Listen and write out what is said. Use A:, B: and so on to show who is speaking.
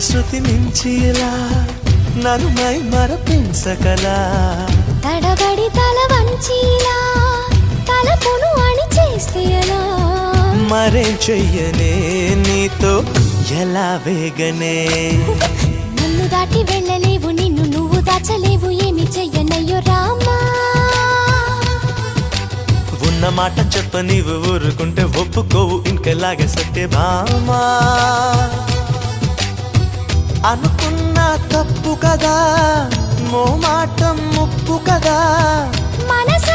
A: శృతి మించి ఇలా నన్ను మై మరపించగలా
B: తడబడి తల వంచిలా తలపును అని చేస్తే ఎలా
A: మరేం చెయ్యనే నీతో ఎలా వేగనే
B: నన్ను దాటి వెళ్ళలేవు నిన్ను నువ్వు దాచలేవు ఏమి చెయ్యనయ్యో రామా
A: ఉన్న మాట చెప్ప నీవు ఊరుకుంటే ఒప్పుకోవు ఇంకెలాగే సత్యభామా అనుకున్నా తప్పు కదా మో మాట ముప్పు కదా
B: మనసు